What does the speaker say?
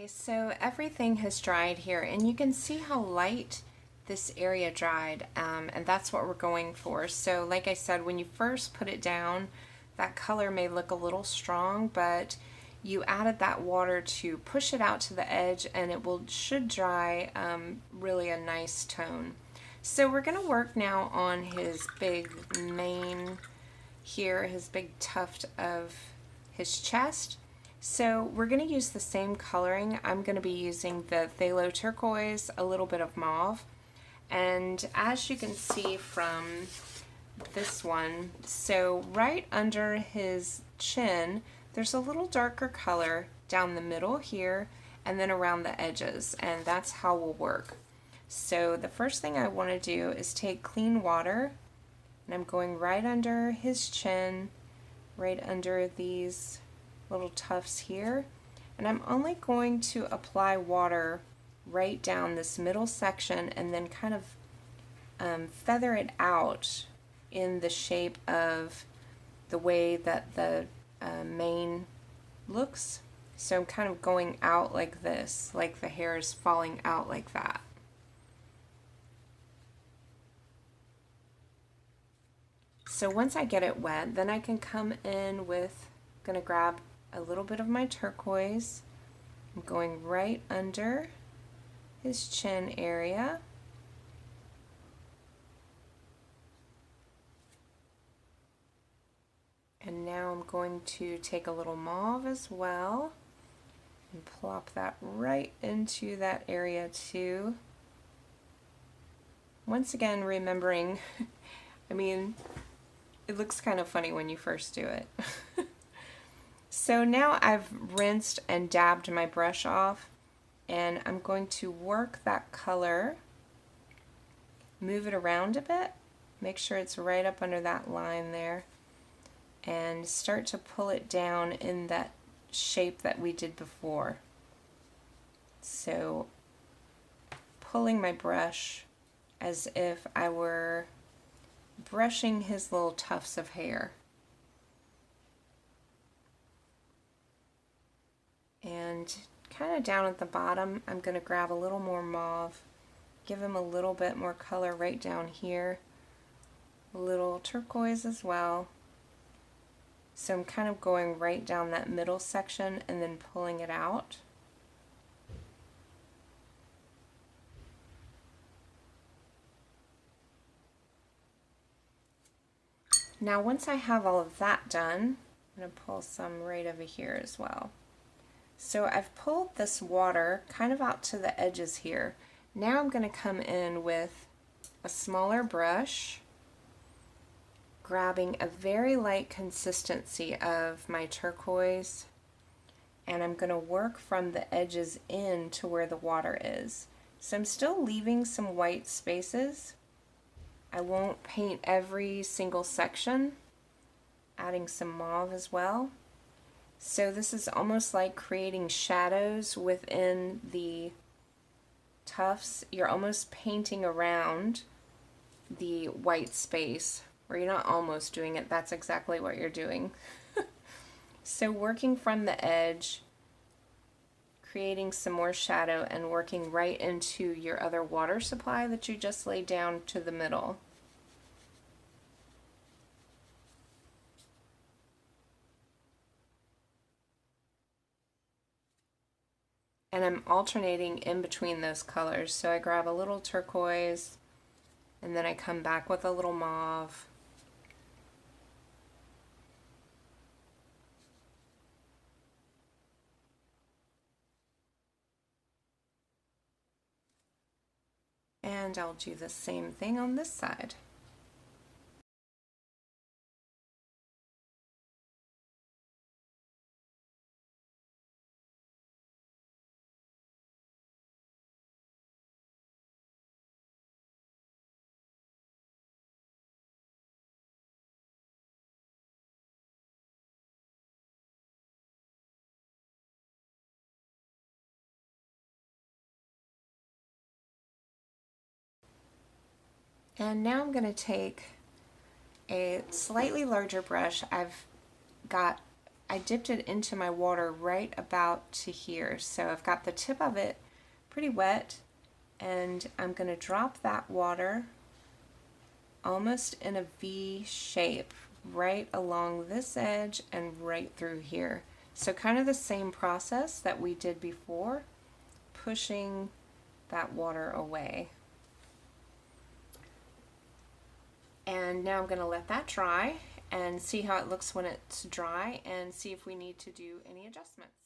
Okay, so everything has dried here, and you can see how light this area dried, and that's what we're going for. So like I said, when you first put it down, that color may look a little strong, but you added that water to push it out to the edge, and it should dry really a nice tone. So we're going to work now on his big mane here, his big tuft of his chest. So we're going to use the same coloring. I'm going to be using the phthalo turquoise, a little bit of mauve, and as you can see from this one, so right under his chin there's a little darker color down the middle here and then around the edges, and that's how we'll work. So the first thing I want to do is take clean water, and I'm going right under his chin, right under these little tufts here, and I'm only going to apply water right down this middle section and then kind of feather it out in the shape of the way that the mane looks. So I'm kind of going out like this, like the hair is falling out like that. So once I get it wet, then I can come in with, going to grab a little bit of my turquoise. I'm going right under his chin area. And now I'm going to take a little mauve as well and plop that right into that area too. Once again, remembering, I mean, it looks kind of funny when you first do it. So now I've rinsed and dabbed my brush off, and I'm going to work that color, move it around a bit, make sure it's right up under that line there, and start to pull it down in that shape that we did before. So pulling my brush as if I were brushing his little tufts of hair. And kind of down at the bottom, I'm going to grab a little more mauve, give him a little bit more color right down here, a little turquoise as well. So I'm kind of going right down that middle section and then pulling it out. Now once I have all of that done, I'm going to pull some right over here as well. So I've pulled this water kind of out to the edges here. Now I'm going to come in with a smaller brush, grabbing a very light consistency of my turquoise, and I'm going to work from the edges in to where the water is. So I'm still leaving some white spaces. I won't paint every single section, adding some mauve as well. So this is almost like creating shadows within the tufts. You're almost painting around the white space, or you're not almost doing it, that's exactly what you're doing. So working from the edge, creating some more shadow, and working right into your other water supply that you just laid down to the middle. And I'm alternating in between those colors. So I grab a little turquoise, and then I come back with a little mauve. And I'll do the same thing on this side. And now I'm going to take a slightly larger brush. I I dipped it into my water right about to here. So I've got the tip of it pretty wet, and I'm going to drop that water almost in a V shape right along this edge and right through here. So kind of the same process that we did before, pushing that water away. And now I'm going to let that dry and see how it looks when it's dry and see if we need to do any adjustments.